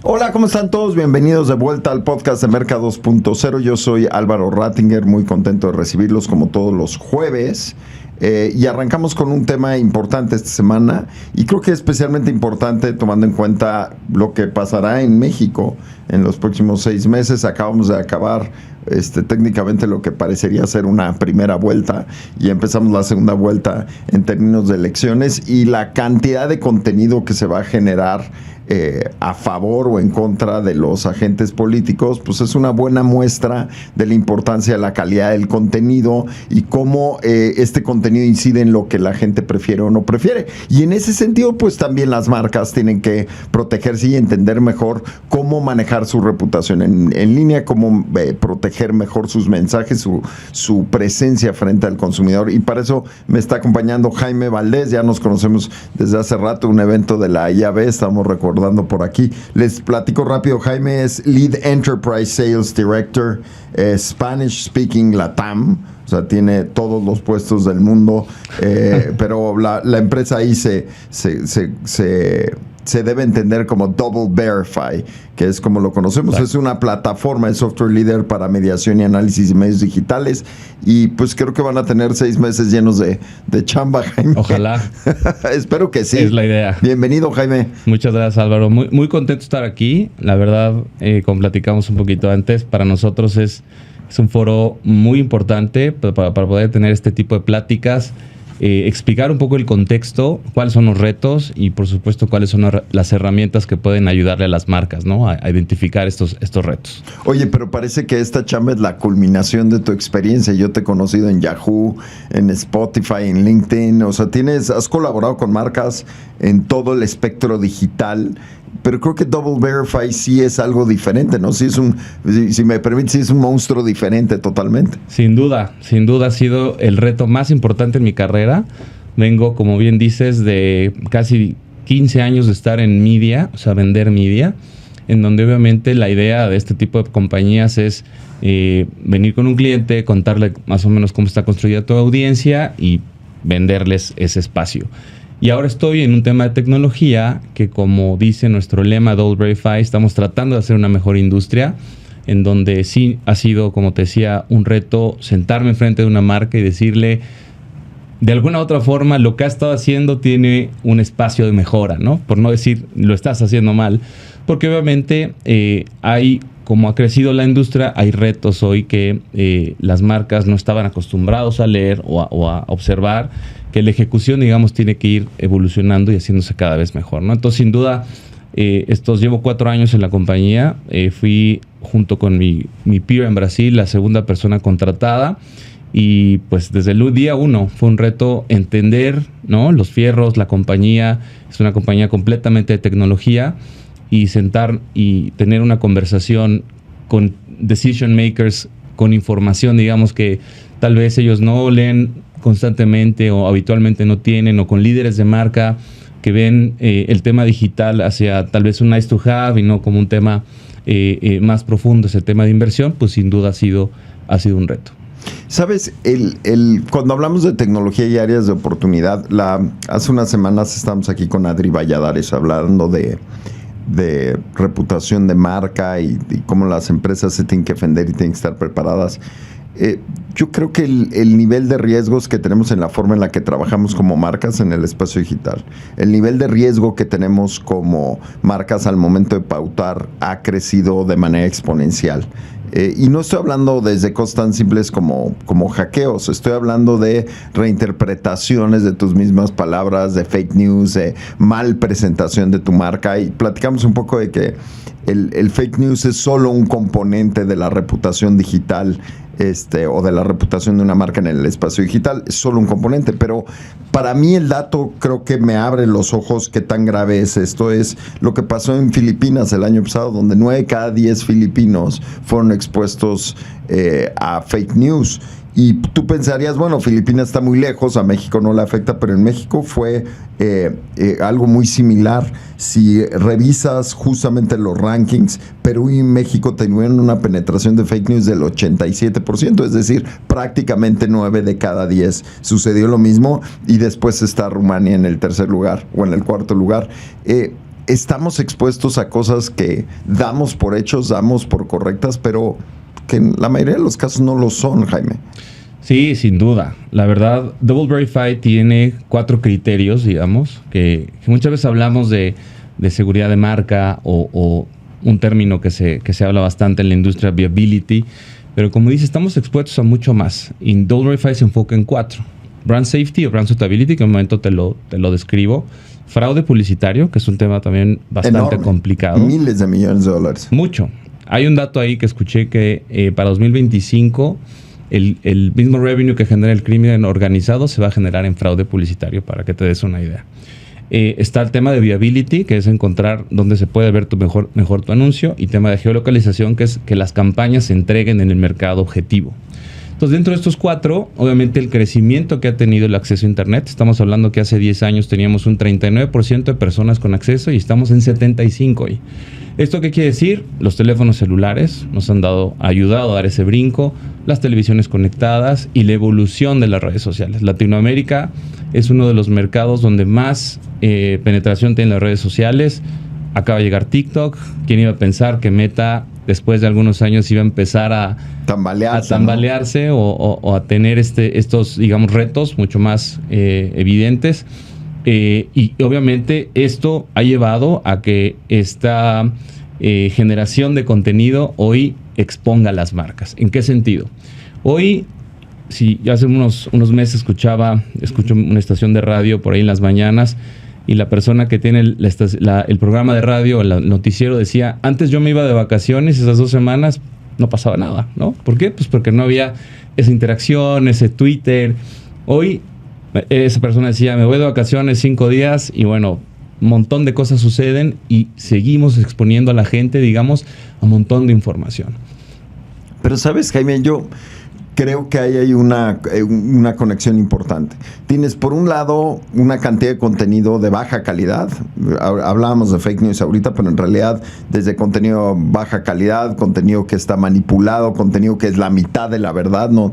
Hola, ¿cómo están todos? Bienvenidos de vuelta al podcast de Merca 2.0. Yo soy Álvaro Rattinger, muy contento de recibirlos como todos los jueves. Y arrancamos con un tema importante esta semana y creo que especialmente importante tomando en cuenta lo que pasará en México en los próximos 6 meses. Acabamos de acabar técnicamente lo que parecería ser una primera vuelta y empezamos la segunda vuelta en términos de elecciones y la cantidad de contenido que se va a generar a favor o en contra de los agentes políticos, pues es una buena muestra de la importancia de la calidad del contenido y cómo este contenido incide en lo que la gente prefiere o no prefiere. Y en ese sentido, pues también las marcas tienen que protegerse y entender mejor cómo manejar su reputación en línea, cómo proteger mejor sus mensajes, su presencia frente al consumidor. Y para eso me está acompañando Jaime Valdés, ya nos conocemos desde hace rato, un evento de la IAB, estamos recordando por aquí. Les platico rápido, Jaime es Lead Enterprise Sales Director, Spanish Speaking LATAM, o sea, tiene todos los puestos del mundo, pero la empresa ahí se debe entender como Double Verify, que es como lo conocemos. Exacto. Es una plataforma de software líder para mediación y análisis de medios digitales y pues creo que van a tener 6 meses llenos de chamba, Jaime. Ojalá. Espero que sí. Es la idea. Bienvenido, Jaime. Muchas gracias, Álvaro. Muy contento de estar aquí. La verdad, como platicamos un poquito antes, para nosotros es un foro muy importante para poder tener este tipo de pláticas. Explicar un poco el contexto, cuáles son los retos y por supuesto cuáles son las herramientas que pueden ayudarle a las marcas, ¿no? A identificar estos retos. Oye, pero parece que esta chamba es la culminación de tu experiencia. Yo te he conocido en Yahoo, en Spotify, en LinkedIn. O sea, has colaborado con marcas en todo el espectro digital. Pero creo que Double Verify sí es algo diferente, ¿no? Si me permite, sí es un monstruo diferente totalmente. Sin duda ha sido el reto más importante en mi carrera. Vengo, como bien dices, de casi 15 años de estar en media, o sea, vender media, en donde obviamente la idea de este tipo de compañías es venir con un cliente, contarle más o menos cómo está construida tu audiencia y venderles ese espacio. Y ahora estoy en un tema de tecnología que, como dice nuestro lema Double Verify, estamos tratando de hacer una mejor industria, en donde sí ha sido, como te decía, un reto sentarme enfrente de una marca y decirle, de alguna u otra forma, lo que has estado haciendo tiene un espacio de mejora, ¿no? Por no decir, lo estás haciendo mal. Porque obviamente como ha crecido la industria, hay retos hoy que las marcas no estaban acostumbrados a leer o a observar, que la ejecución, digamos, tiene que ir evolucionando y haciéndose cada vez mejor, ¿no? Entonces, sin duda, llevo 4 años en la compañía. Fui, junto con mi peer en Brasil, la segunda persona contratada. Y pues desde el día 1 fue un reto entender, ¿no? Los fierros, la compañía. Es una compañía completamente de tecnología. Y sentar y tener una conversación con decision makers, con información, digamos, que tal vez ellos no leen constantemente o habitualmente no tienen, o con líderes de marca que ven el tema digital hacia tal vez un nice to have y no como un tema más profundo, ese tema de inversión, pues sin duda ha sido un reto. Sabes, cuando hablamos de tecnología y áreas de oportunidad, hace unas semanas estamos aquí con Adri Valladares hablando de reputación de marca y cómo las empresas se tienen que defender y tienen que estar preparadas. Yo creo que el nivel de riesgos que tenemos en la forma en la que trabajamos como marcas en el espacio digital, el nivel de riesgo que tenemos como marcas al momento de pautar ha crecido de manera exponencial. Y no estoy hablando desde cosas tan simples como hackeos, estoy hablando de reinterpretaciones de tus mismas palabras, de fake news, de mal presentación de tu marca. Y platicamos un poco de que el fake news es solo un componente de la reputación digital, o de la reputación de una marca en el espacio digital, es solo un componente. Pero para mí el dato creo que me abre los ojos qué tan grave es esto. Es lo que pasó en Filipinas el año pasado, donde 9 de cada 10 filipinos fueron expuestos a fake news. Y tú pensarías, bueno, Filipinas está muy lejos, a México no le afecta, pero en México fue algo muy similar. Si revisas justamente los rankings, Perú y México tuvieron una penetración de fake news del 87%, es decir, prácticamente 9 de cada 10 sucedió lo mismo, y después está Rumania en el tercer lugar o en el cuarto lugar. estamos expuestos a cosas que damos por hechos, damos por correctas, pero que en la mayoría de los casos no lo son, Jaime. Sí, sin duda. La verdad, Double Verify tiene 4 criterios, digamos, que muchas veces hablamos de seguridad de marca o un término que se habla bastante en la industria, viability, pero como dice, estamos expuestos a mucho más. Y Double Verify se enfoca en 4. Brand Safety o Brand Suitability, que en un momento te lo describo. Fraude publicitario, que es un tema también bastante enorme, complicado. Miles de millones de dólares. Mucho. Hay un dato ahí que escuché que para 2025 el mismo revenue que genera el crimen organizado se va a generar en fraude publicitario, para que te des una idea. Está el tema de viability, que es encontrar dónde se puede ver mejor tu anuncio, y tema de geolocalización, que es que las campañas se entreguen en el mercado objetivo. Entonces, dentro de estos 4, obviamente el crecimiento que ha tenido el acceso a Internet, estamos hablando que hace 10 años teníamos un 39% de personas con acceso y estamos en 75% hoy. ¿Esto qué quiere decir? Los teléfonos celulares nos han ayudado a dar ese brinco, las televisiones conectadas y la evolución de las redes sociales. Latinoamérica es uno de los mercados donde más penetración tienen las redes sociales. Acaba de llegar TikTok. ¿Quién iba a pensar que Meta, después de algunos años, iba a empezar a tambalearse, ¿no? o a tener estos, digamos, retos mucho más evidentes? Y obviamente esto ha llevado a que esta generación de contenido hoy exponga las marcas. ¿En qué sentido? Hoy, si hace unos meses escucho una estación de radio por ahí en las mañanas, y la persona que tiene el programa de radio, el noticiero, decía, antes yo me iba de vacaciones, esas 2 semanas no pasaba nada, ¿no? ¿Por qué? Pues porque no había esa interacción, ese Twitter. Hoy esa persona decía, me voy de vacaciones 5 días y bueno, un montón de cosas suceden y seguimos exponiendo a la gente, digamos, a un montón de información. Pero sabes, Jaime, yo creo que ahí hay una conexión importante. Tienes, por un lado, una cantidad de contenido de baja calidad. Hablábamos de fake news ahorita, pero en realidad desde contenido baja calidad, contenido que está manipulado, contenido que es la mitad de la verdad. No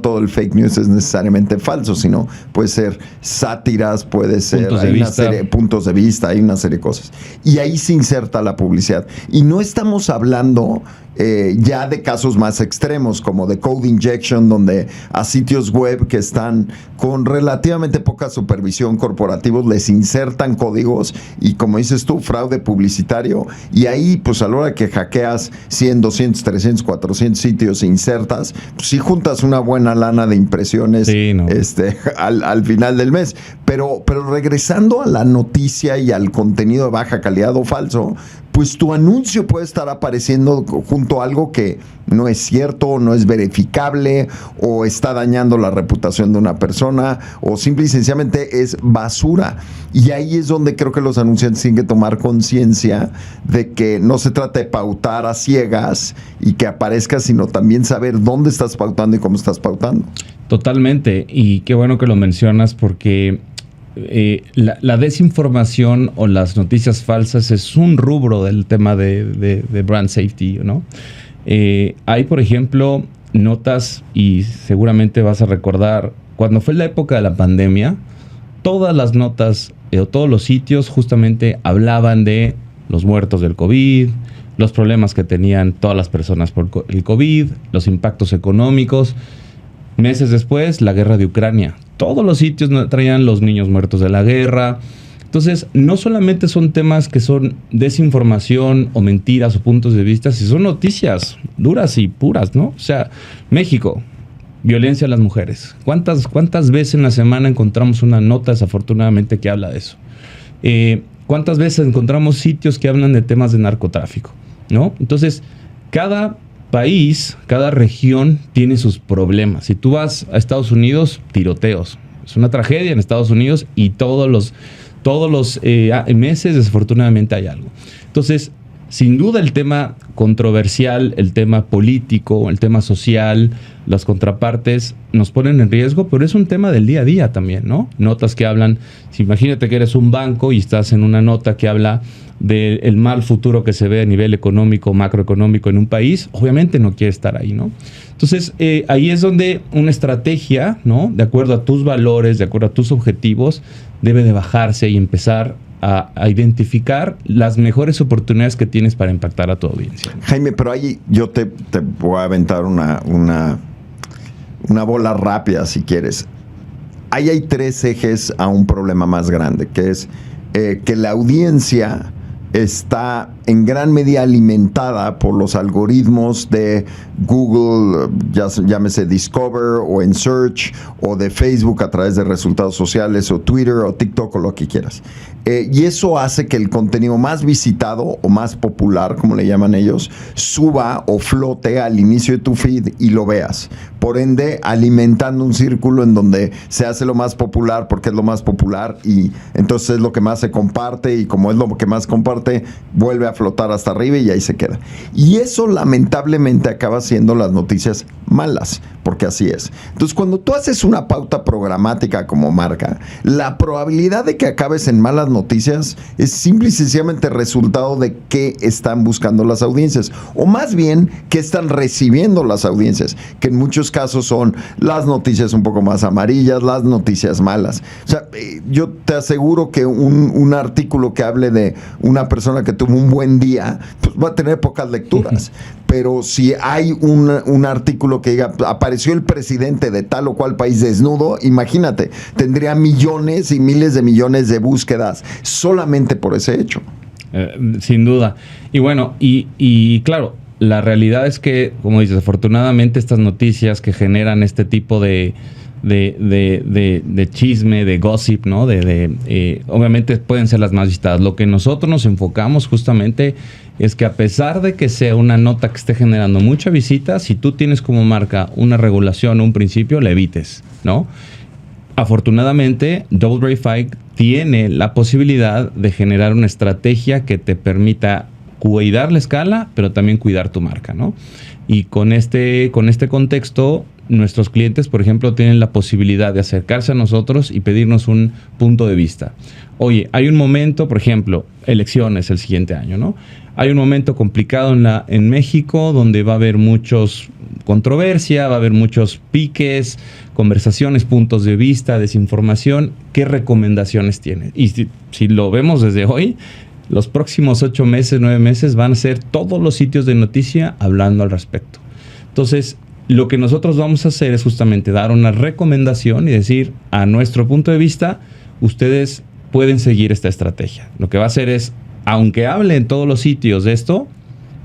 todo el fake news es necesariamente falso, sino puede ser sátiras, puede ser puntos de vista, hay una serie de cosas. Y ahí se inserta la publicidad. Y no estamos hablando ya de casos más extremos, como de code injection, donde a sitios web que están con relativamente poca supervisión corporativos les insertan códigos y, como dices tú, fraude publicitario, y ahí pues a la hora que hackeas 100, 200, 300, 400 sitios e insertas, pues sí juntas una buena lana de impresiones, sí, ¿no? al final del mes. Pero regresando a la noticia y al contenido de baja calidad o falso, pues tu anuncio puede estar apareciendo junto a algo que no es cierto, no es verificable, o está dañando la reputación de una persona, o simple y sencillamente es basura. Y ahí es donde creo que los anunciantes tienen que tomar conciencia de que no se trata de pautar a ciegas y que aparezca, sino también saber dónde estás pautando y cómo estás pautando. Totalmente, y qué bueno que lo mencionas, porque la desinformación o las noticias falsas es un rubro del tema de brand safety, ¿no? Hay, por ejemplo, notas, y seguramente vas a recordar, cuando fue la época de la pandemia, todas las notas o todos los sitios justamente hablaban de los muertos del COVID, los problemas que tenían todas las personas por el COVID, los impactos económicos. Meses después, la guerra de Ucrania. Todos los sitios traían los niños muertos de la guerra. Entonces, no solamente son temas que son desinformación o mentiras o puntos de vista, sino son noticias duras y puras, ¿no? O sea, México, violencia a las mujeres. ¿Cuántas veces en la semana encontramos una nota, desafortunadamente, que habla de eso? ¿Cuántas veces encontramos sitios que hablan de temas de narcotráfico, ¿no? Entonces, cada país, cada región tiene sus problemas. Si tú vas a Estados Unidos, tiroteos. Es una tragedia en Estados Unidos y todos los meses desafortunadamente hay algo. Entonces, sin duda el tema controversial, el tema político, el tema social, las contrapartes nos ponen en riesgo, pero es un tema del día a día también, ¿no? Notas que hablan, si imagínate que eres un banco y estás en una nota que habla del mal futuro que se ve a nivel económico, macroeconómico en un país, obviamente no quiere estar ahí, ¿no? Entonces, ahí es donde una estrategia, ¿no? De acuerdo a tus valores, de acuerdo a tus objetivos, debe de bajarse y empezar a identificar las mejores oportunidades que tienes para impactar a tu audiencia. Jaime, pero ahí yo te voy a aventar una bola rápida, si quieres. Ahí hay 3 ejes a un problema más grande, que es que la audiencia está en gran medida alimentada por los algoritmos de Google, llámese Discover o en Search, o de Facebook a través de resultados sociales, o Twitter o TikTok o lo que quieras. Y eso hace que el contenido más visitado o más popular, como le llaman ellos, suba o flote al inicio de tu feed y lo veas. Por ende, alimentando un círculo en donde se hace lo más popular porque es lo más popular y entonces es lo que más se comparte, y como es lo que más comparte, vuelve a flotar hasta arriba y ahí se queda. Y eso lamentablemente acaba siendo las noticias malas, porque así es. Entonces, cuando tú haces una pauta programática como marca, la probabilidad de que acabes en malas noticias es simple y sencillamente resultado de qué están buscando las audiencias, o más bien qué están recibiendo las audiencias, que en muchos casos son las noticias un poco más amarillas, las noticias malas. O sea, yo te aseguro que un artículo que hable de una persona que tuvo un buen día, pues va a tener pocas lecturas. Pero si hay un artículo que diga, apareció el presidente de tal o cual país desnudo, imagínate, tendría millones y miles de millones de búsquedas solamente por ese hecho. Sin duda. Y bueno, y claro, la realidad es que, como dices, afortunadamente estas noticias que generan este tipo de chisme, de gossip, ¿no? Obviamente pueden ser las más visitadas. Lo que nosotros nos enfocamos justamente es que, a pesar de que sea una nota que esté generando mucha visita, si tú tienes como marca una regulación o un principio, la evites, ¿no? Afortunadamente, Double Verify tiene la posibilidad de generar una estrategia que te permita cuidar la escala, pero también cuidar tu marca, ¿no? Y con este contexto, nuestros clientes, por ejemplo, tienen la posibilidad de acercarse a nosotros y pedirnos un punto de vista. Oye, hay un momento, por ejemplo, elecciones el siguiente año, ¿no? Hay un momento complicado en México donde va a haber muchos controversia, va a haber muchos piques, conversaciones, puntos de vista, desinformación. ¿Qué recomendaciones tiene? Y si lo vemos desde hoy, los próximos 8 meses, 9 meses van a ser todos los sitios de noticia hablando al respecto. Entonces, lo que nosotros vamos a hacer es justamente dar una recomendación y decir, a nuestro punto de vista, ustedes pueden seguir esta estrategia. Lo que va a hacer es, aunque hable en todos los sitios de esto,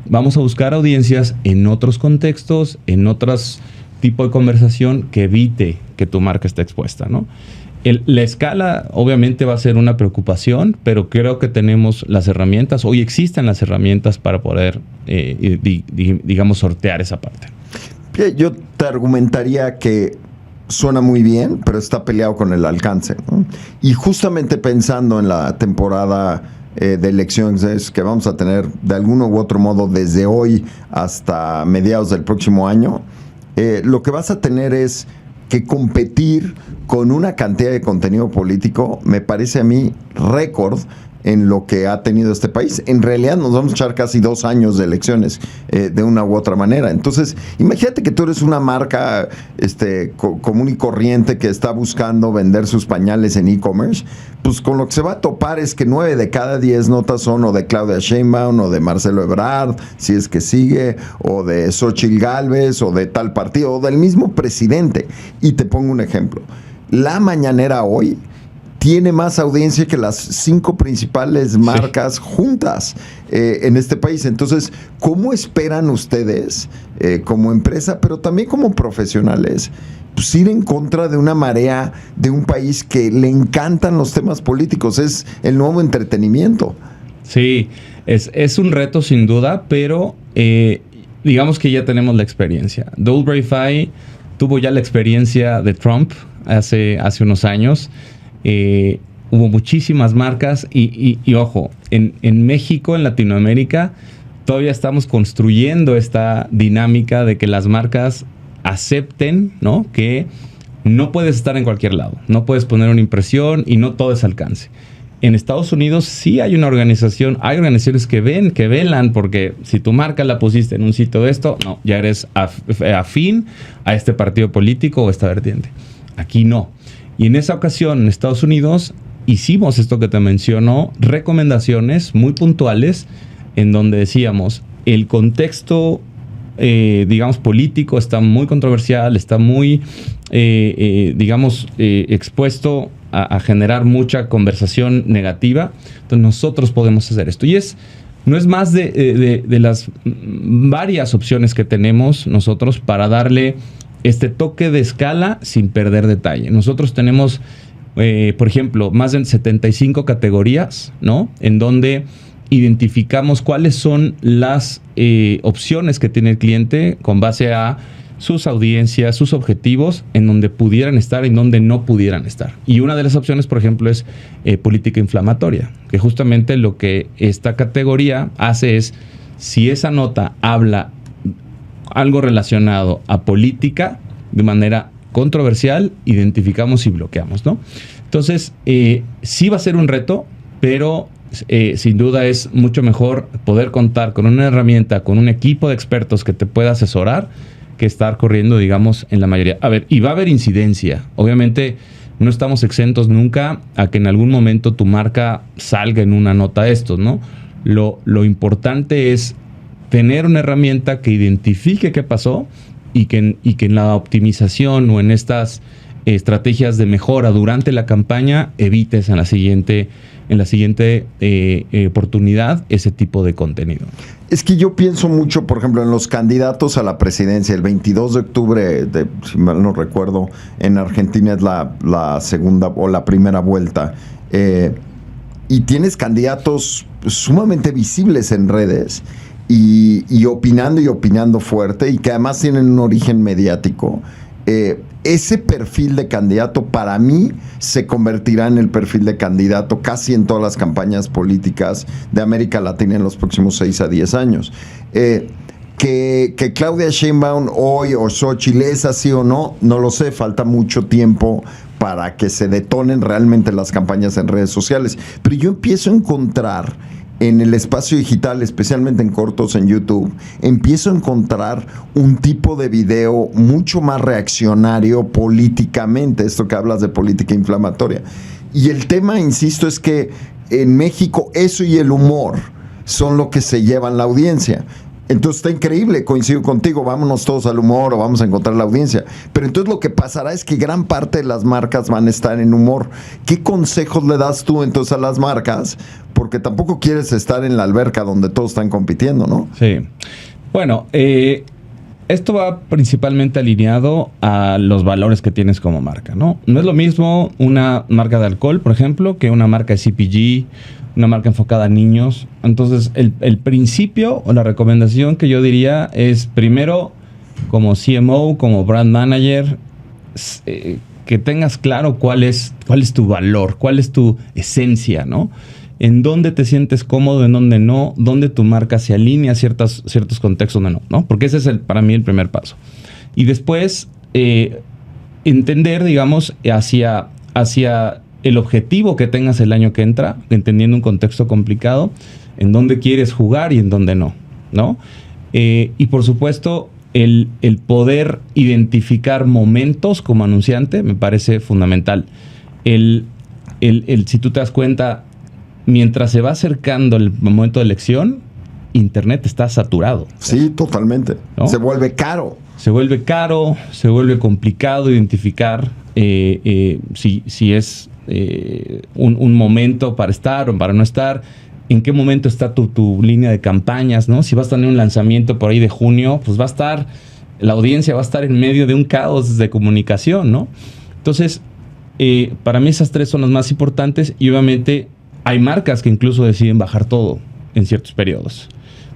vamos a buscar audiencias en otros contextos, en otros tipos de conversación que evite que tu marca esté expuesta, ¿no? La escala obviamente va a ser una preocupación, pero creo que tenemos las herramientas, hoy existen las herramientas para poder, digamos, sortear esa parte. Yo te argumentaría que suena muy bien, pero está peleado con el alcance, ¿no? Y justamente pensando en la temporada de elecciones que vamos a tener de alguno u otro modo desde hoy hasta mediados del próximo año, lo que vas a tener es que competir con una cantidad de contenido político, me parece a mí récord en lo que ha tenido este país. En realidad nos vamos a echar casi 2 años de elecciones de una u otra manera. Entonces, imagínate que tú eres una marca común y corriente que está buscando vender sus pañales en e-commerce, pues con lo que se va a topar es que 9 de cada 10 notas son o de Claudia Sheinbaum o de Marcelo Ebrard, si es que sigue, o de Xóchitl Gálvez o de tal partido o del mismo presidente. Y te pongo un ejemplo. La Mañanera hoy tiene más audiencia que las 5 principales marcas juntas en este país. Entonces, ¿cómo esperan ustedes como empresa, pero también como profesionales, pues ir en contra de una marea de un país que le encantan los temas políticos? Es el nuevo entretenimiento. Sí, es un reto sin duda, pero digamos que ya tenemos la experiencia. Double Verify tuvo ya la experiencia de Trump hace unos años. Hubo muchísimas marcas y ojo, en México, en Latinoamérica, todavía estamos construyendo esta dinámica de que las marcas acepten, ¿no?, que no puedes estar en cualquier lado, no puedes poner una impresión y no todo es alcance. En Estados Unidos sí hay hay organizaciones que velan, porque si tu marca la pusiste en un sitio de esto, no, ya eres afín a este partido político o esta vertiente. Aquí no. Y en esa ocasión, en Estados Unidos, hicimos esto que te menciono, recomendaciones muy puntuales en donde decíamos, el contexto, digamos, político está muy controversial, está muy, expuesto a generar mucha conversación negativa. Entonces nosotros podemos hacer esto. Y no es más de las varias opciones que tenemos nosotros para darle este toque de escala sin perder detalle. Nosotros tenemos, por ejemplo, más de 75 categorías, ¿no? En donde identificamos cuáles son las opciones que tiene el cliente con base a sus audiencias, sus objetivos, en donde pudieran estar y en donde no pudieran estar. Y una de las opciones, por ejemplo, es política inflamatoria, que justamente lo que esta categoría hace es, si esa nota habla algo relacionado a política de manera controversial, identificamos y bloqueamos, ¿no? Entonces, sí va a ser un reto, pero sin duda es mucho mejor poder contar con una herramienta, con un equipo de expertos que te pueda asesorar, que estar corriendo, digamos, en la mayoría. A ver, y va a haber incidencia. Obviamente, no estamos exentos nunca a que en algún momento tu marca salga en una nota de estos, ¿no? Lo importante es tener una herramienta que identifique qué pasó y que en la optimización o en estas estrategias de mejora durante la campaña evites en la siguiente oportunidad ese tipo de contenido. Es que yo pienso mucho, por ejemplo, en los candidatos a la presidencia. El 22 de octubre, si mal no recuerdo, en Argentina es la segunda o la primera vuelta. Y tienes candidatos sumamente visibles en redes y opinando fuerte, y que además tienen un origen mediático. Ese perfil de candidato para mí se convertirá en el perfil de candidato casi en todas las campañas políticas de América Latina en los próximos 6 a 10 años. Que Claudia Sheinbaum hoy o Xochitl es así o no, no lo sé, falta mucho tiempo para que se detonen realmente las campañas en redes sociales. Pero yo empiezo a encontrar en el espacio digital, especialmente en cortos en YouTube, empiezo a encontrar un tipo de video mucho más reaccionario políticamente, esto que hablas de política inflamatoria. Y el tema, insisto, es que en México eso y el humor son lo que se llevan la audiencia. Entonces está increíble, coincido contigo, vámonos todos al humor o vamos a encontrar la audiencia. Pero entonces lo que pasará es que gran parte de las marcas van a estar en humor. ¿Qué consejos le das tú entonces a las marcas? Porque tampoco quieres estar en la alberca donde todos están compitiendo, ¿no? Sí. Bueno, esto va principalmente alineado a los valores que tienes como marca, ¿no? No es lo mismo una marca de alcohol, por ejemplo, que una marca de CPG, una marca enfocada a niños. Entonces, el principio o la recomendación que yo diría es, primero, como CMO, como brand manager, que tengas claro cuál es tu valor, cuál es tu esencia, ¿no? En dónde te sientes cómodo, en dónde no, dónde tu marca se alinea a ciertos contextos donde no, porque ese es para mí el primer paso. Y después, entender, digamos, hacia el objetivo que tengas el año que entra, entendiendo un contexto complicado, en dónde quieres jugar y en dónde no, ¿no? Y por supuesto, el poder identificar momentos como anunciante me parece fundamental. Si tú te das cuenta, mientras se va acercando el momento de elección, Internet está saturado. Sí, totalmente. ¿No? Se vuelve caro. Se vuelve complicado identificar si es un momento para estar o para no estar, en qué momento está tu línea de campañas, ¿no? Si vas a tener un lanzamiento por ahí de junio, pues la audiencia va a estar en medio de un caos de comunicación, ¿no? Entonces, para mí esas tres son las más importantes, y obviamente hay marcas que incluso deciden bajar todo en ciertos periodos.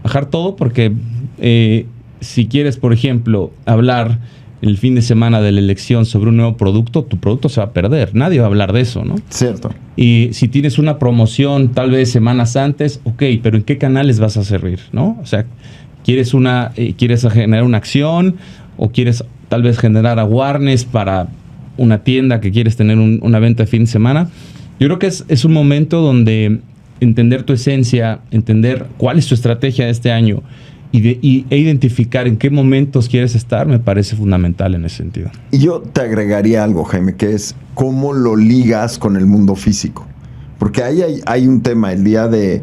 Bajar todo porque si quieres, por ejemplo, hablar el fin de semana de la elección sobre un nuevo producto, tu producto se va a perder. Nadie va a hablar de eso, ¿no? Cierto. Y si tienes una promoción tal vez semanas antes, ok, pero ¿en qué canales vas a servir, no? O sea, ¿quieres generar una acción o quieres tal vez generar awareness para una tienda que quieres tener una venta de fin de semana? Yo creo que es un momento donde entender tu esencia, entender cuál es tu estrategia de este año e identificar en qué momentos quieres estar, me parece fundamental en ese sentido. Y yo te agregaría algo, Jaime, que es cómo lo ligas con el mundo físico. Porque ahí hay un tema. El día de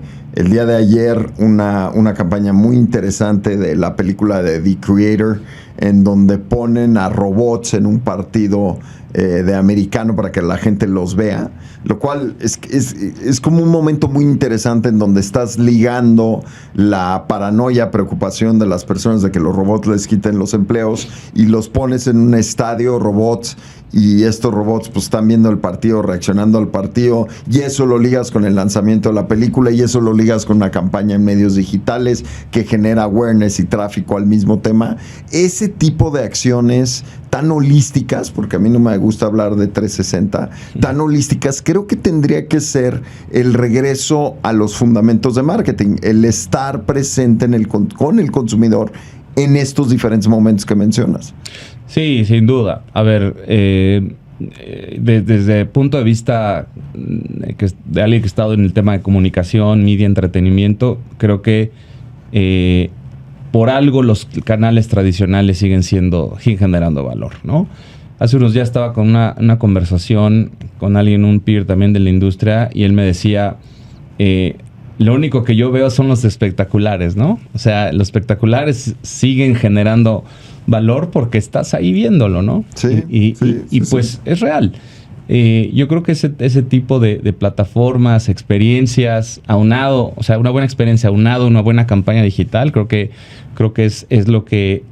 ayer, una campaña muy interesante de la película de The Creator, en donde ponen a robots en un partido de americano para que la gente los vea, lo cual es como un momento muy interesante en donde estás ligando la paranoia, preocupación de las personas de que los robots les quiten los empleos y los pones en un estadio, robots, y estos robots pues están viendo el partido, reaccionando al partido, y eso lo ligas con el lanzamiento de la película, y eso lo ligas con una campaña en medios digitales que genera awareness y tráfico al mismo tema. Ese tipo de acciones tan holísticas, porque a mí no me gusta hablar de 360, tan holísticas, creo que tendría que ser el regreso a los fundamentos de marketing, el estar presente con el consumidor en estos diferentes momentos que mencionas. Sí, sin duda. A ver, desde el punto de vista de alguien que ha estado en el tema de comunicación, media, entretenimiento, creo que por algo los canales tradicionales siguen generando valor, ¿no? Hace unos días estaba con una conversación con alguien, un peer también de la industria, y él me decía, lo único que yo veo son los espectaculares, ¿no? O sea, los espectaculares siguen generando valor porque estás ahí viéndolo, ¿no? Sí. Y pues es real. Yo creo que ese tipo de plataformas, experiencias, aunado, o sea, una buena experiencia, aunado una buena campaña digital, creo que es lo que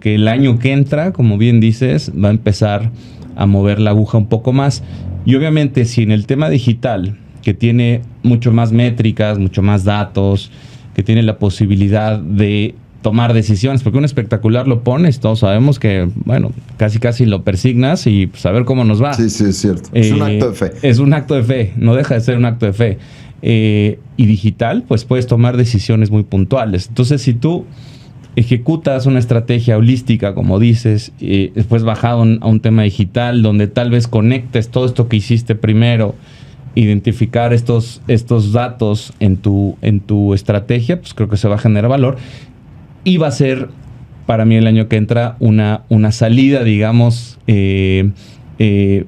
el año que entra, como bien dices, va a empezar a mover la aguja un poco más. Y obviamente, si en el tema digital, que tiene mucho más métricas, mucho más datos, que tiene la posibilidad de tomar decisiones, porque un espectacular lo pones, todos sabemos que, bueno, casi lo persignas y pues, a ver cómo nos va. Sí, es cierto. Es un acto de fe. Es un acto de fe, no deja de ser un acto de fe. Y digital, pues puedes tomar decisiones muy puntuales. Entonces, si tú ejecutas una estrategia holística, como dices, después bajado a un tema digital, donde tal vez conectes todo esto que hiciste primero, identificar estos datos en tu estrategia, pues creo que se va a generar valor. Y va a ser, para mí, el año que entra, una salida, digamos,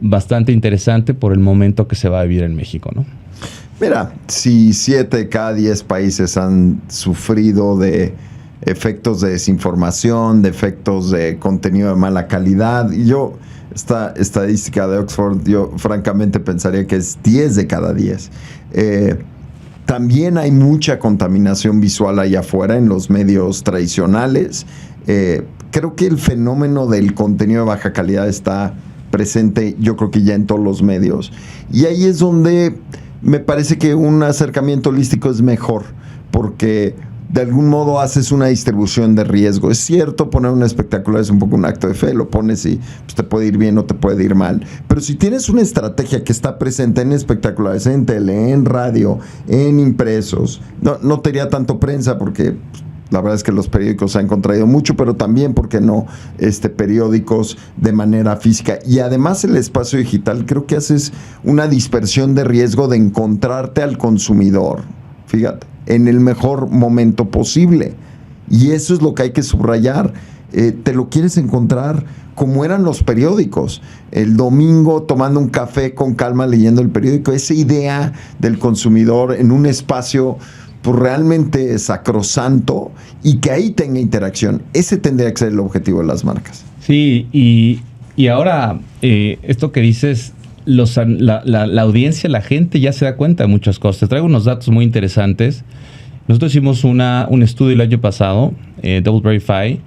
bastante interesante por el momento que se va a vivir en México, ¿no? Mira, si 7 de cada 10 países han sufrido de efectos de desinformación, de efectos de contenido de mala calidad, y esta estadística de Oxford, yo francamente pensaría que es 10 de cada 10. También hay mucha contaminación visual allá afuera en los medios tradicionales. Creo que el fenómeno del contenido de baja calidad está presente, yo creo que ya en todos los medios. Y ahí es donde me parece que un acercamiento holístico es mejor, porque de algún modo haces una distribución de riesgo. Es cierto, poner un espectacular es un poco un acto de fe, lo pones y pues, te puede ir bien o te puede ir mal. Pero si tienes una estrategia que está presente en espectaculares, en tele, en radio, en impresos, no te diría tanto prensa porque pues, la verdad es que los periódicos se han contraído mucho, pero también, ¿por qué no? Periódicos de manera física. Y además el espacio digital, creo que haces una dispersión de riesgo de encontrarte al consumidor, fíjate, en el mejor momento posible. Y eso es lo que hay que subrayar. Te lo quieres encontrar como eran los periódicos. El domingo tomando un café con calma leyendo el periódico. Esa idea del consumidor en un espacio pues, realmente sacrosanto y que ahí tenga interacción. Ese tendría que ser el objetivo de las marcas. Sí, y ahora esto que dices, la audiencia, la gente ya se da cuenta de muchas cosas. Te traigo unos datos muy interesantes. Nosotros hicimos un estudio el año pasado, Double Verify,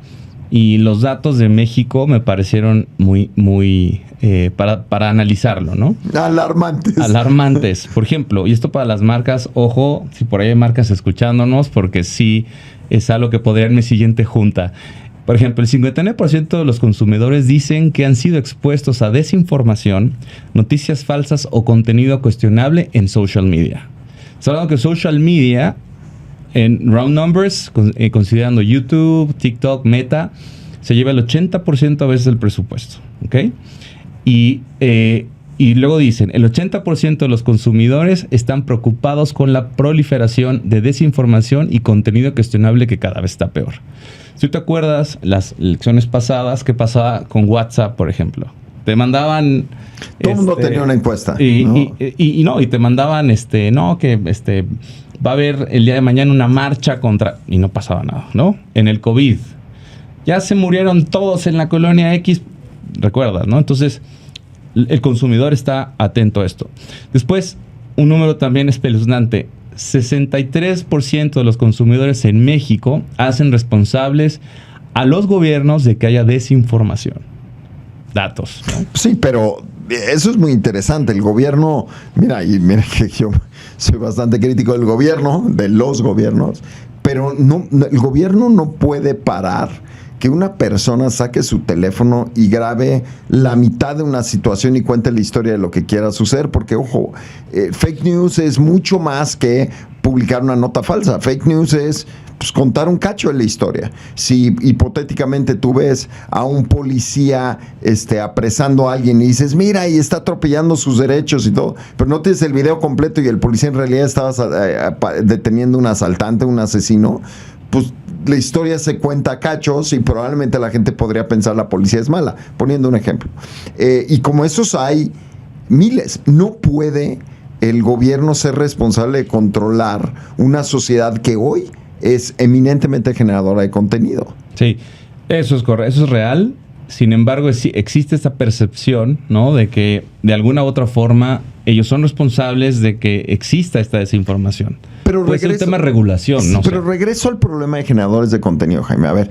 y los datos de México me parecieron muy para analizarlo, ¿no? Alarmantes. Por ejemplo, y esto para las marcas, ojo, si por ahí hay marcas escuchándonos, porque sí es algo que podría en mi siguiente junta. Por ejemplo, el 59% de los consumidores dicen que han sido expuestos a desinformación, noticias falsas o contenido cuestionable en social media. Estamos hablando que social media, en round numbers, considerando YouTube, TikTok, Meta, se lleva el 80% a veces del presupuesto, ¿ok? Y luego dicen, el 80% de los consumidores están preocupados con la proliferación de desinformación y contenido cuestionable que cada vez está peor. Si te acuerdas, las elecciones pasadas, ¿qué pasaba con WhatsApp, por ejemplo? Te mandaban... Todo el mundo tenía una encuesta. Y te mandaban, va a haber el día de mañana una marcha contra... Y no pasaba nada, ¿no? En el COVID. Ya se murieron todos en la colonia X, recuerdas, ¿no? Entonces, el consumidor está atento a esto. Después, un número también espeluznante. 63% de los consumidores en México hacen responsables a los gobiernos de que haya desinformación. Datos, ¿no? Sí, pero eso es muy interesante. El gobierno, mira que yo soy bastante crítico del gobierno, de los gobiernos, pero el gobierno no puede parar que una persona saque su teléfono y grabe la mitad de una situación y cuente la historia de lo que quiera suceder, porque, ojo, fake news es mucho más que publicar una nota falsa. Fake news es contar un cacho de la historia. Si hipotéticamente tú ves a un policía apresando a alguien y dices, mira, y está atropellando sus derechos y todo, pero no tienes el video completo y el policía en realidad estaba deteniendo un asaltante, un asesino, pues la historia se cuenta a cachos y probablemente la gente podría pensar la policía es mala, poniendo un ejemplo. Y como esos hay miles, no puede el gobierno ser responsable de controlar una sociedad que hoy es eminentemente generadora de contenido. Sí, eso es correcto, eso es real. Sin embargo, existe esta percepción, ¿no? De que de alguna u otra forma ellos son responsables de que exista esta desinformación. Pero pues es un tema de regulación, ¿no? Pero regreso al problema de generadores de contenido, Jaime. A ver,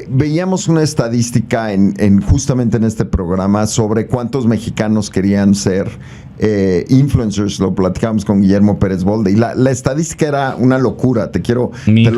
veíamos una estadística justamente en este programa sobre cuántos mexicanos querían ser influencers. Lo platicamos con Guillermo Pérez Bolde y la estadística era una locura. Te lo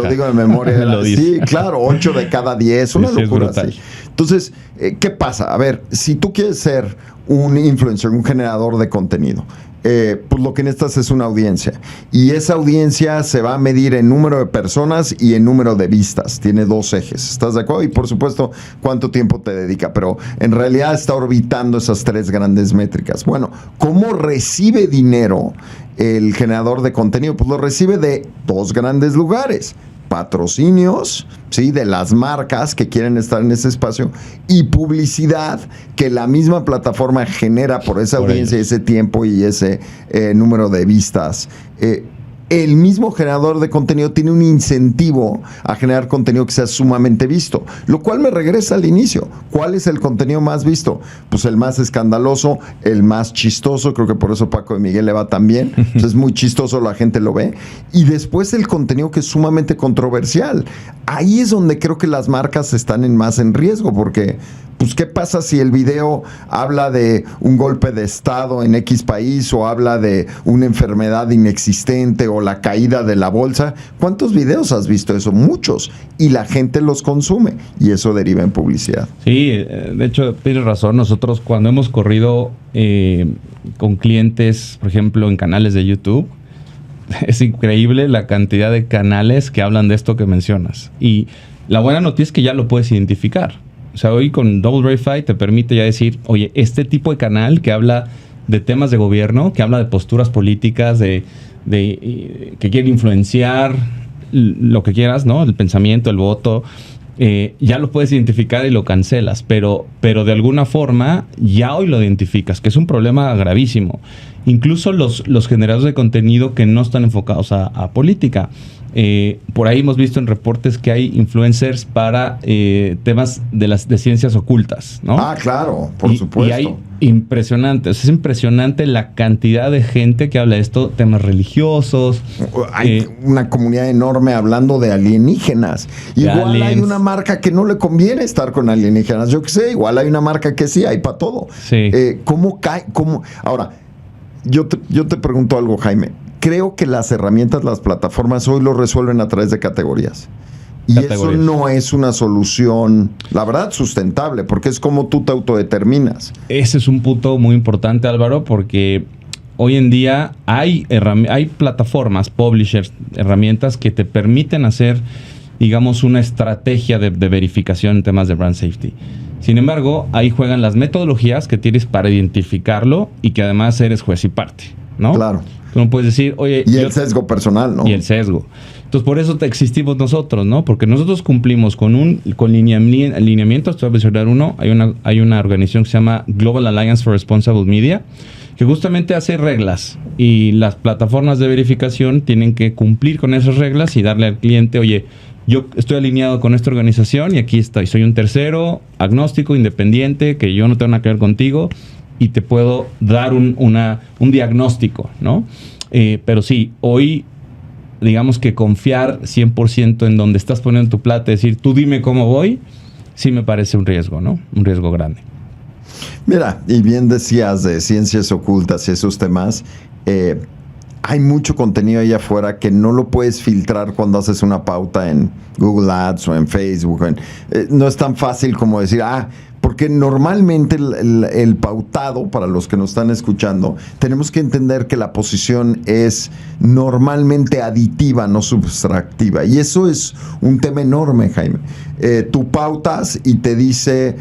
digo de memoria. Sí, claro, 8 de cada 10, una locura así. Entonces, ¿qué pasa? A ver, si tú quieres ser un influencer, un generador de contenido, pues lo que necesitas es una audiencia. Y esa audiencia se va a medir en número de personas y en número de vistas. Tiene 2 ejes. ¿Estás de acuerdo? Y por supuesto, cuánto tiempo te dedica. Pero en realidad está orbitando esas 3 grandes métricas. Bueno, ¿cómo recibe dinero el generador de contenido? Pues lo recibe de 2 grandes lugares. Patrocinios, ¿sí?, de las marcas que quieren estar en ese espacio y publicidad que la misma plataforma genera por esa audiencia, ese tiempo y ese número de vistas. El mismo generador de contenido tiene un incentivo a generar contenido que sea sumamente visto, lo cual me regresa al inicio. ¿Cuál es el contenido más visto? Pues el más escandaloso, el más chistoso. Creo que por eso Paco de Miguel le va tan bien. Pues es muy chistoso, la gente lo ve. Y después el contenido que es sumamente controversial. Ahí es donde creo que las marcas están más en riesgo, porque pues ¿qué pasa si el video habla de un golpe de estado en X país o habla de una enfermedad inexistente o la caída de la bolsa? ¿Cuántos videos has visto eso? Muchos. Y la gente los consume y eso deriva en publicidad. Sí, de hecho tienes razón. Nosotros cuando hemos corrido con clientes, por ejemplo, en canales de YouTube, es increíble la cantidad de canales que hablan de esto que mencionas. Y la buena noticia es que ya lo puedes identificar. O sea, hoy con Double Verify te permite ya decir, oye, este tipo de canal que habla de temas de gobierno, que habla de posturas políticas, que quiere influenciar lo que quieras, ¿no? El pensamiento, el voto, ya lo puedes identificar y lo cancelas, pero de alguna forma ya hoy lo identificas, que es un problema gravísimo. Incluso los generadores de contenido que no están enfocados a política. Por ahí hemos visto en reportes que hay influencers para temas de ciencias ocultas, ¿no? Ah, claro, por supuesto. Y hay impresionante, es impresionante la cantidad de gente que habla de esto, temas religiosos. Hay una comunidad enorme hablando de alienígenas. Igual hay una marca que no le conviene estar con alienígenas, yo qué sé, igual hay una marca que sí, hay para todo. Sí. ¿Cómo cae? Ahora, yo te pregunto algo, Jaime. Creo que las herramientas, las plataformas hoy lo resuelven a través de categorías. Y eso no es una solución, la verdad, sustentable, porque es como tú te autodeterminas. Ese es un punto muy importante, Álvaro, porque hoy en día hay plataformas, publishers, herramientas que te permiten hacer, digamos, una estrategia de verificación en temas de brand safety. Sin embargo, ahí juegan las metodologías que tienes para identificarlo y que además eres juez y parte, ¿no? Claro. Tú no puedes decir, oye... Y el sesgo personal, ¿no? Y el sesgo. Entonces, por eso existimos nosotros, ¿no? Porque nosotros cumplimos con lineamientos. Te voy a mencionar uno. Hay una organización que se llama Global Alliance for Responsible Media, que justamente hace reglas. Y las plataformas de verificación tienen que cumplir con esas reglas y darle al cliente, oye, yo estoy alineado con esta organización y aquí estoy. Soy un tercero, agnóstico, independiente, que yo no tengo nada que ver contigo y te puedo dar un diagnóstico, ¿no? Pero sí, hoy, digamos que confiar 100% en donde estás poniendo tu plata, decir, tú dime cómo voy, sí me parece un riesgo, ¿no? Un riesgo grande. Mira, y bien decías de ciencias ocultas y esos temas, hay mucho contenido allá afuera que no lo puedes filtrar cuando haces una pauta en Google Ads o en Facebook. No es tan fácil como decir, porque normalmente el pautado, para los que nos están escuchando, tenemos que entender que la posición es normalmente aditiva, no subtractiva. Y eso es un tema enorme, Jaime. Tú pautas y te dice...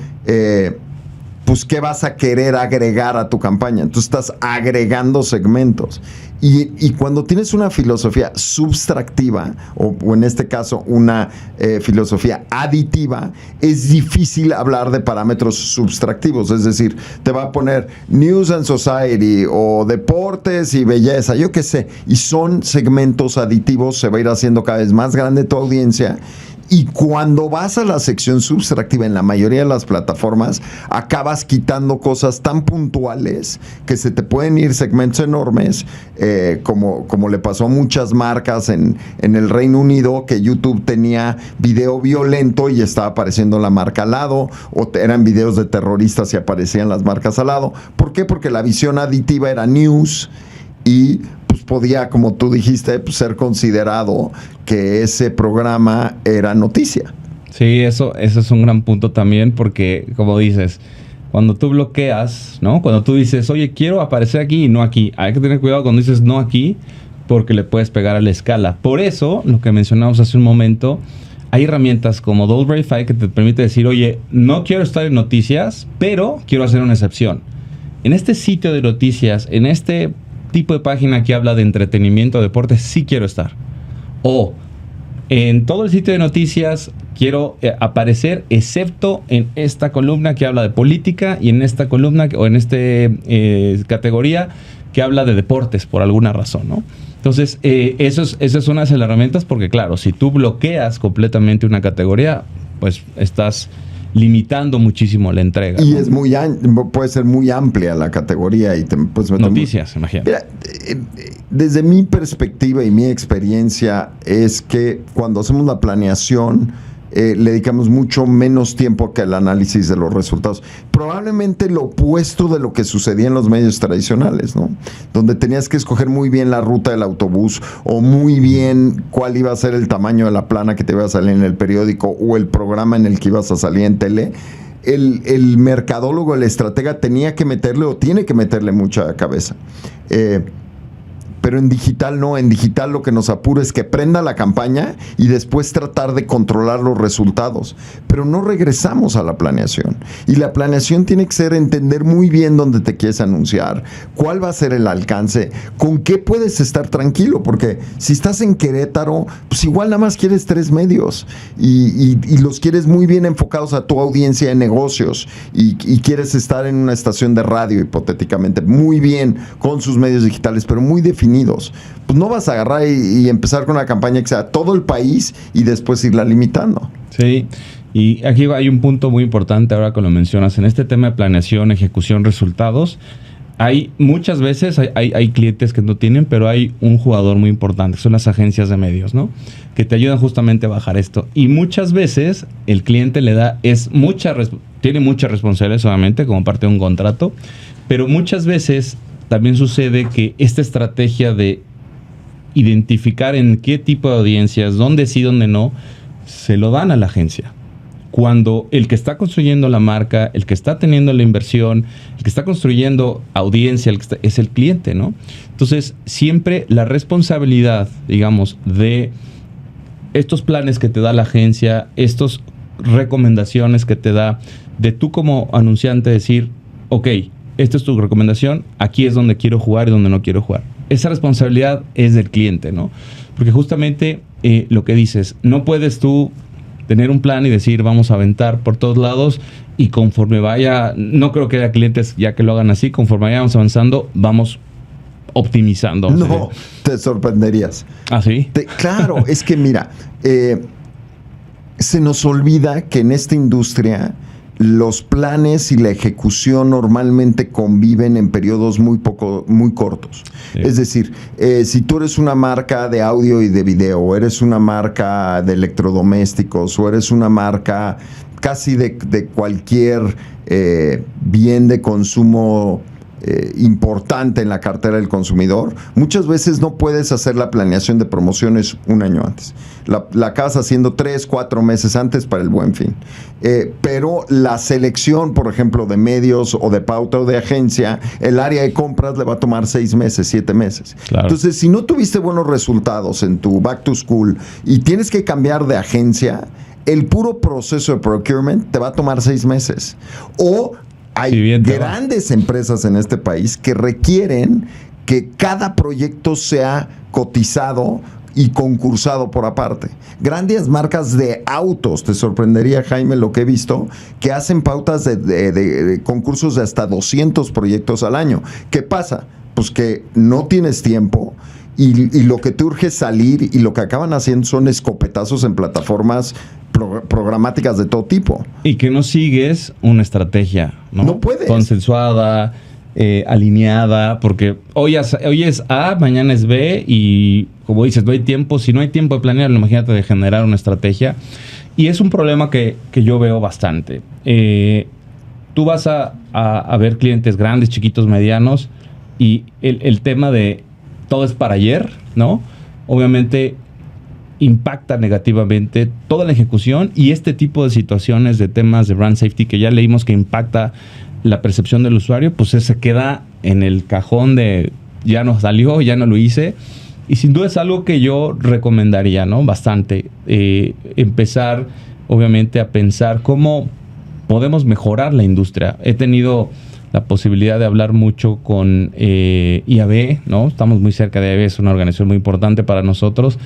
pues qué vas a querer agregar a tu campaña. Entonces estás agregando segmentos. Y cuando tienes una filosofía subtractiva, o en este caso una filosofía aditiva, es difícil hablar de parámetros subtractivos. Es decir, te va a poner News and Society o Deportes y Belleza, yo qué sé. Y son segmentos aditivos, se va a ir haciendo cada vez más grande tu audiencia. Y cuando vas a la sección subtractiva en la mayoría de las plataformas, acabas quitando cosas tan puntuales que se te pueden ir segmentos enormes, como le pasó a muchas marcas en el Reino Unido, que YouTube tenía video violento y estaba apareciendo la marca al lado, o eran videos de terroristas y aparecían las marcas al lado. ¿Por qué? Porque la visión aditiva era news y pues podía, como tú dijiste, pues ser considerado que ese programa era noticia. Sí, eso es un gran punto también, porque como dices, cuando tú bloqueas, ¿no? Cuando tú dices, oye, quiero aparecer aquí y no aquí, hay que tener cuidado cuando dices no aquí, porque le puedes pegar a la escala. Por eso, lo que mencionamos hace un momento, hay herramientas como DoubleVerify que te permite decir, oye, no quiero estar en noticias, pero quiero hacer una excepción. En este sitio de noticias, en este tipo de página que habla de entretenimiento, deportes, sí quiero estar. O en todo el sitio de noticias quiero aparecer, excepto en esta columna que habla de política y en esta columna o en esta categoría que habla de deportes por alguna razón, ¿no? Entonces, esa es una de las herramientas, porque claro, si tú bloqueas completamente una categoría, pues estás limitando muchísimo la entrega. Y ¿no? puede ser muy amplia la categoría. Y noticias, imagínate. Mira, desde mi perspectiva y mi experiencia es que cuando hacemos la planeación, le dedicamos mucho menos tiempo que al análisis de los resultados. Probablemente lo opuesto de lo que sucedía en los medios tradicionales, ¿no? Donde tenías que escoger muy bien la ruta del autobús o muy bien cuál iba a ser el tamaño de la plana que te iba a salir en el periódico o el programa en el que ibas a salir en tele. El mercadólogo, el estratega tenía que meterle o tiene que meterle mucha cabeza. Pero en digital no, en digital lo que nos apura es que prenda la campaña y después tratar de controlar los resultados. Pero no regresamos a la planeación. Y la planeación tiene que ser entender muy bien dónde te quieres anunciar, cuál va a ser el alcance, con qué puedes estar tranquilo, porque si estás en Querétaro, pues igual nada más quieres 3 medios y los quieres muy bien enfocados a tu audiencia de negocios y quieres estar en una estación de radio, hipotéticamente, muy bien con sus medios digitales, pero muy definidos. Pues no vas a agarrar y empezar con una campaña que sea todo el país y después irla limitando. Sí, y aquí hay un punto muy importante ahora que lo mencionas. En este tema de planeación, ejecución, resultados, hay muchas veces hay clientes que no tienen, pero hay un jugador muy importante, que son las agencias de medios, ¿no? Que te ayudan justamente a bajar esto. Y muchas veces el cliente tiene mucha responsabilidad solamente como parte de un contrato, pero muchas veces también sucede que esta estrategia de identificar en qué tipo de audiencias, dónde sí, dónde no, se lo dan a la agencia. Cuando el que está construyendo la marca, el que está teniendo la inversión, el que está construyendo audiencia, es el cliente, ¿no? Entonces, siempre la responsabilidad, digamos, de estos planes que te da la agencia, estas recomendaciones que te da, de tú como anunciante decir, ok, esta es tu recomendación, aquí es donde quiero jugar y donde no quiero jugar. Esa responsabilidad es del cliente, ¿no? Porque justamente lo que dices, no puedes tú tener un plan y decir vamos a aventar por todos lados y conforme vaya, no creo que haya clientes ya que lo hagan así, conforme vayamos avanzando, vamos optimizando. No, te sorprenderías. ¿Ah, sí? Claro, es que mira, se nos olvida que en esta industria los planes y la ejecución normalmente conviven en periodos muy cortos. Sí. Es decir, si tú eres una marca de audio y de video, o eres una marca de electrodomésticos, o eres una marca casi de cualquier bien de consumo importante en la cartera del consumidor, muchas veces no puedes hacer la planeación de promociones un año antes. La acabas haciendo 3, 4 meses antes para el Buen Fin. Pero la selección, por ejemplo, de medios o de pauta o de agencia, el área de compras le va a tomar 6 meses, 7 meses. Claro. Entonces, si no tuviste buenos resultados en tu back to school y tienes que cambiar de agencia, el puro proceso de procurement te va a tomar 6 meses. O hay grandes empresas en este país que requieren que cada proyecto sea cotizado y concursado por aparte. Grandes marcas de autos, te sorprendería, Jaime, lo que he visto, que hacen pautas de concursos de hasta 200 proyectos al año. ¿Qué pasa? Pues que no tienes tiempo y lo que te urge es salir, y lo que acaban haciendo son escopetazos en plataformas programáticas de todo tipo. Y que no sigues una estrategia, ¿no? No puedes. Consensuada, alineada, porque hoy es A, mañana es B, y como dices, no hay tiempo. Si no hay tiempo de planearlo, imagínate de generar una estrategia. Y es un problema que yo veo bastante. Tú vas a ver clientes grandes, chiquitos, medianos, y el tema de todo es para ayer, ¿no? Obviamente impacta negativamente toda la ejecución, y este tipo de situaciones de temas de brand safety que ya leímos que impacta la percepción del usuario, pues se queda en el cajón de ya no salió, ya no lo hice. Y sin duda es algo que yo recomendaría, ¿no? Bastante. Empezar, obviamente, a pensar cómo podemos mejorar la industria. He tenido la posibilidad de hablar mucho con IAB, ¿no? Estamos muy cerca de IAB, es una organización muy importante para nosotros.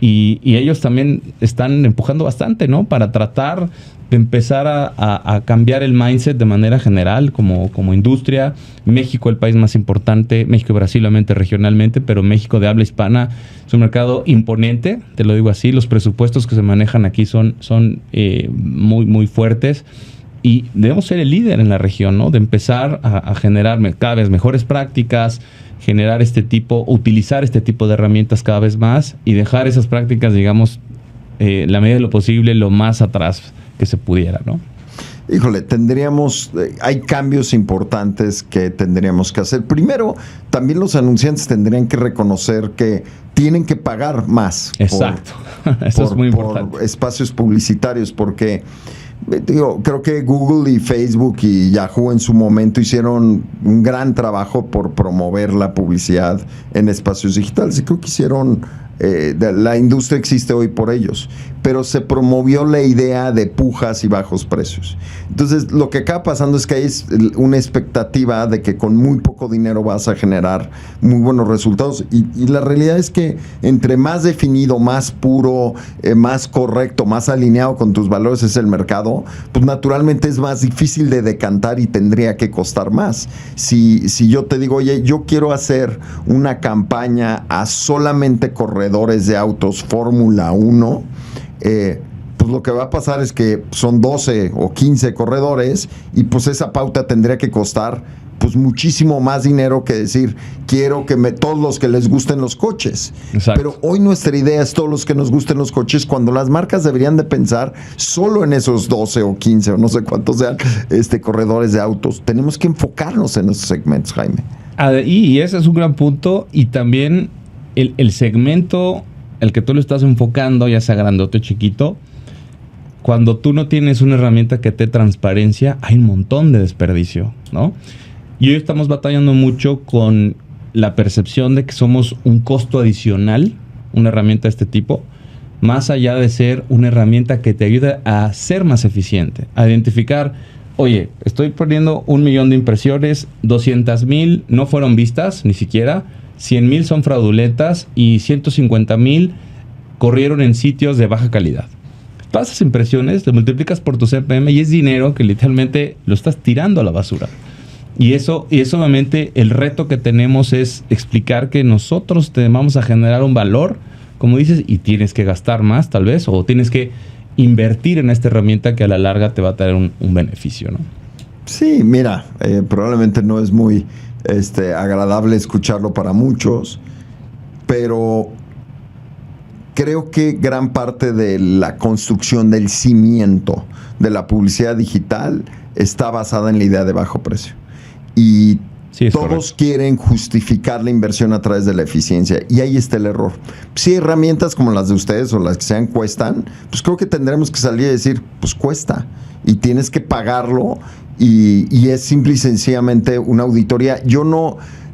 Y ellos también están empujando bastante, ¿no? Para tratar de empezar a cambiar el mindset de manera general como industria. México, el país más importante, México y Brasil, obviamente regionalmente, pero México de habla hispana es un mercado imponente, te lo digo así. Los presupuestos que se manejan aquí son muy, muy fuertes. Y debemos ser el líder en la región, ¿no? De empezar a generar cada vez mejores prácticas, generar utilizar este tipo de herramientas cada vez más, y dejar esas prácticas, digamos, la medida de lo posible, lo más atrás que se pudiera, ¿no? Híjole, hay cambios importantes que tendríamos que hacer. Primero, también los anunciantes tendrían que reconocer que tienen que pagar más. Exacto. Eso es muy importante. Por espacios publicitarios, porque creo que Google y Facebook y Yahoo en su momento hicieron un gran trabajo por promover la publicidad en espacios digitales, y creo que hicieron la industria existe hoy por ellos, pero se promovió la idea de pujas y bajos precios. Entonces, lo que acaba pasando es que hay una expectativa de que con muy poco dinero vas a generar muy buenos resultados, y la realidad es que entre más definido, más puro, más correcto, más alineado con tus valores es el mercado, pues naturalmente es más difícil de decantar y tendría que costar más. Si yo te digo, oye, yo quiero hacer una campaña a solamente corredores de autos Fórmula 1, pues lo que va a pasar es que son 12 o 15 corredores, y pues esa pauta tendría que costar pues muchísimo más dinero que decir, quiero que todos los que les gusten los coches. Exacto. Pero hoy nuestra idea es todos los que nos gusten los coches, cuando las marcas deberían de pensar solo en esos 12 o 15 o no sé cuántos sean corredores de autos. Tenemos que enfocarnos en esos segmentos, Jaime. Y ese es un gran punto, y también el segmento al que tú lo estás enfocando, ya sea grandote o chiquito, cuando tú no tienes una herramienta que te dé transparencia, hay un montón de desperdicio, ¿no? Y hoy estamos batallando mucho con la percepción de que somos un costo adicional, una herramienta de este tipo, más allá de ser una herramienta que te ayude a ser más eficiente, a identificar oye, estoy perdiendo 1 millón de impresiones, 200,000 no fueron vistas, ni siquiera, 100,000 son fraudulentas y 150,000 corrieron en sitios de baja calidad. Todas esas impresiones te multiplicas por tu CPM y es dinero que literalmente lo estás tirando a la basura. Y eso obviamente el reto que tenemos es explicar que nosotros te vamos a generar un valor, como dices, y tienes que gastar más tal vez, o tienes que invertir en esta herramienta que a la larga te va a traer un beneficio, ¿no? Sí, mira, probablemente no es muy agradable escucharlo para muchos, pero creo que gran parte de la construcción del cimiento de la publicidad digital está basada en la idea de bajo precio. Y sí, todos correcto. Quieren justificar la inversión a través de la eficiencia. Y ahí está el error. Si herramientas como las de ustedes o las que sean cuestan, pues creo que tendremos que salir y decir, pues cuesta. Y tienes que pagarlo. Y es simple y sencillamente una auditoría. Yo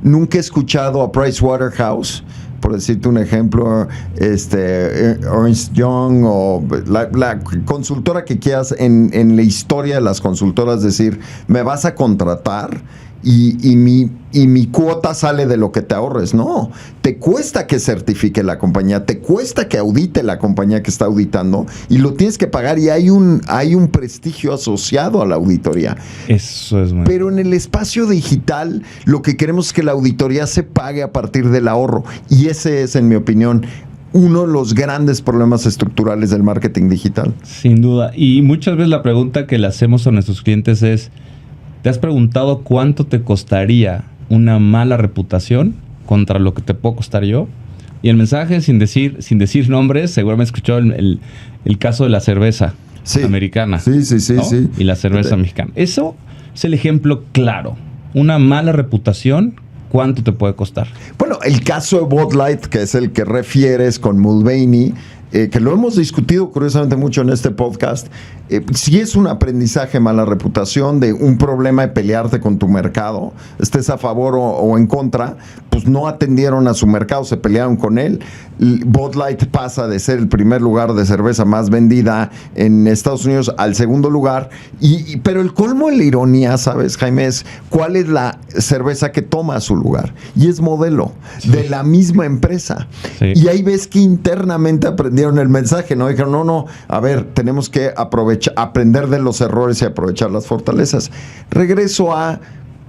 nunca he escuchado a Pricewaterhouse, por decirte un ejemplo, Ernst Young o la consultora que quieras en la historia de las consultoras, decir, me vas a contratar y mi cuota sale de lo que te ahorres. No, te cuesta que certifique la compañía, te cuesta que audite la compañía que está auditando y lo tienes que pagar, y hay un prestigio asociado a la auditoría. Eso es muy... Pero en el espacio digital lo que queremos es que la auditoría se pague a partir del ahorro, y ese es, en mi opinión, uno de los grandes problemas estructurales del marketing digital. Sin duda. Y muchas veces la pregunta que le hacemos a nuestros clientes es, ¿te has preguntado cuánto te costaría una mala reputación contra lo que te puedo costar yo? Y el mensaje, sin decir nombres, seguramente escuchó el caso de la cerveza americana. Sí, ¿no? Sí. Y la cerveza mexicana. Eso es el ejemplo claro. Una mala reputación, ¿cuánto te puede costar? Bueno, el caso de Bud Light, que es el que refieres con Mulvaney, que lo hemos discutido curiosamente mucho en este podcast, si es un aprendizaje, mala reputación, de un problema de pelearte con tu mercado, estés a favor o en contra, pues no atendieron a su mercado, se pelearon con él. Bud Light pasa de ser el primer lugar de cerveza más vendida en Estados Unidos al segundo lugar, pero el colmo de la ironía, ¿sabes, Jaime? Es cuál es la cerveza que toma su lugar, y es Modelo, de la misma empresa. Sí. Y ahí ves que internamente aprendieron el mensaje, ¿no? Dijeron, no, a ver, tenemos que aprender de los errores y aprovechar las fortalezas. Regreso a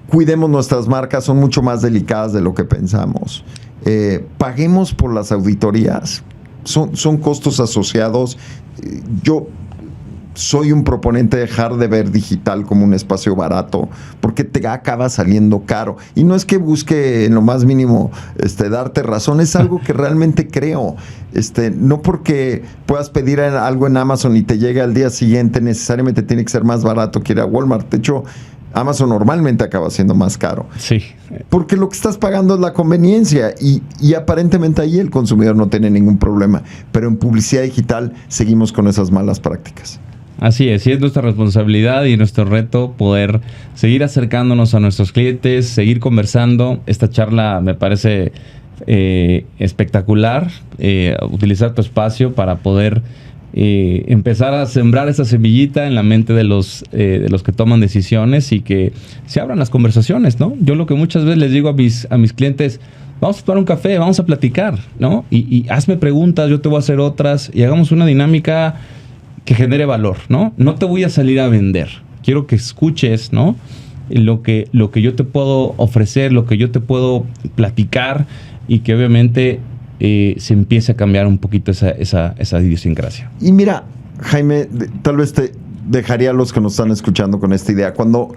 cuidemos nuestras marcas, son mucho más delicadas de lo que pensamos. Paguemos por las auditorías, son costos asociados. Yo soy un proponente de dejar de ver digital como un espacio barato, porque te acaba saliendo caro. Y no es que busque en lo más mínimo darte razón, es algo que realmente creo. No porque puedas pedir algo en Amazon y te llegue al día siguiente, necesariamente tiene que ser más barato que ir a Walmart. De hecho, Amazon normalmente acaba siendo más caro. Sí. Porque lo que estás pagando es la conveniencia y aparentemente ahí el consumidor no tiene ningún problema. Pero en publicidad digital seguimos con esas malas prácticas. Así es nuestra responsabilidad y nuestro reto poder seguir acercándonos a nuestros clientes, seguir conversando. Esta charla me parece espectacular, utilizar tu espacio para poder empezar a sembrar esa semillita en la mente de los que toman decisiones y que se abran las conversaciones, ¿no? Yo lo que muchas veces les digo a mis clientes, vamos a tomar un café, vamos a platicar, ¿no? Y hazme preguntas, yo te voy a hacer otras y hagamos una dinámica que genere valor, ¿no? No te voy a salir a vender. Quiero que escuches, ¿no? Lo que yo te puedo ofrecer, lo que yo te puedo platicar y que obviamente se empiece a cambiar un poquito esa idiosincrasia. Y mira, Jaime, tal vez te dejaría a los que nos están escuchando con esta idea. Cuando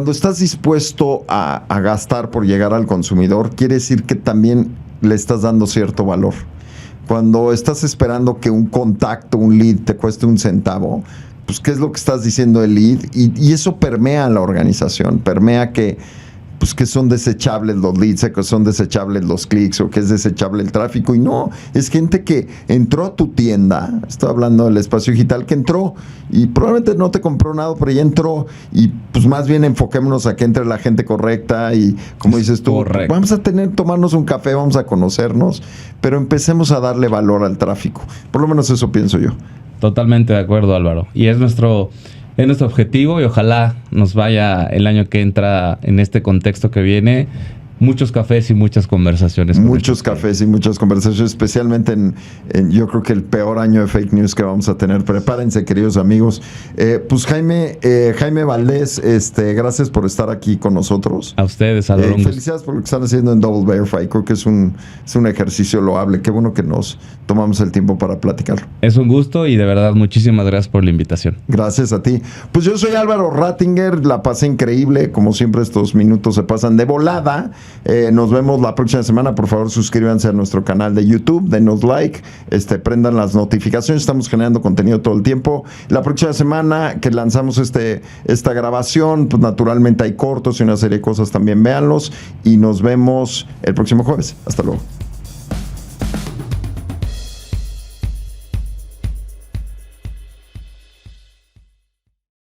estás dispuesto a gastar por llegar al consumidor, quiere decir que también le estás dando cierto valor. Cuando estás esperando que un contacto, un lead, te cueste un centavo, pues ¿qué es lo que estás diciendo del lead? Y eso permea a la organización, permea que son desechables los leads, que son desechables los clics o que es desechable el tráfico. Y no, es gente que entró a tu tienda, estoy hablando del espacio digital, que entró y probablemente no te compró nada, pero ya entró y pues más bien enfoquémonos a que entre la gente correcta y como dices tú, correcto. Vamos a tomarnos un café, vamos a conocernos, pero empecemos a darle valor al tráfico. Por lo menos eso pienso yo. Totalmente de acuerdo, Álvaro. Y es nuestro Es nuestro objetivo y ojalá nos vaya el año que entra en este contexto que viene. Muchos cafés y muchas conversaciones. Muchos cafés y muchas conversaciones, especialmente en yo creo que el peor año de fake news que vamos a tener. Prepárense, queridos amigos. Pues Jaime Valdés, gracias por estar aquí con nosotros. A ustedes, Álvaro. Felicidades por lo que están haciendo en Double Verify. Creo que es un ejercicio loable. Qué bueno que nos tomamos el tiempo para platicarlo. Es un gusto y de verdad muchísimas gracias por la invitación. Gracias a ti. Pues yo soy Álvaro Rattinger, la pasé increíble. Como siempre, estos minutos se pasan de volada. Nos vemos la próxima semana. Por favor, suscríbanse a nuestro canal de YouTube, denos like, prendan las notificaciones. Estamos generando contenido todo el tiempo. La próxima semana que lanzamos esta grabación, pues naturalmente hay cortos y una serie de cosas también. Véanlos y nos vemos el próximo jueves. Hasta luego.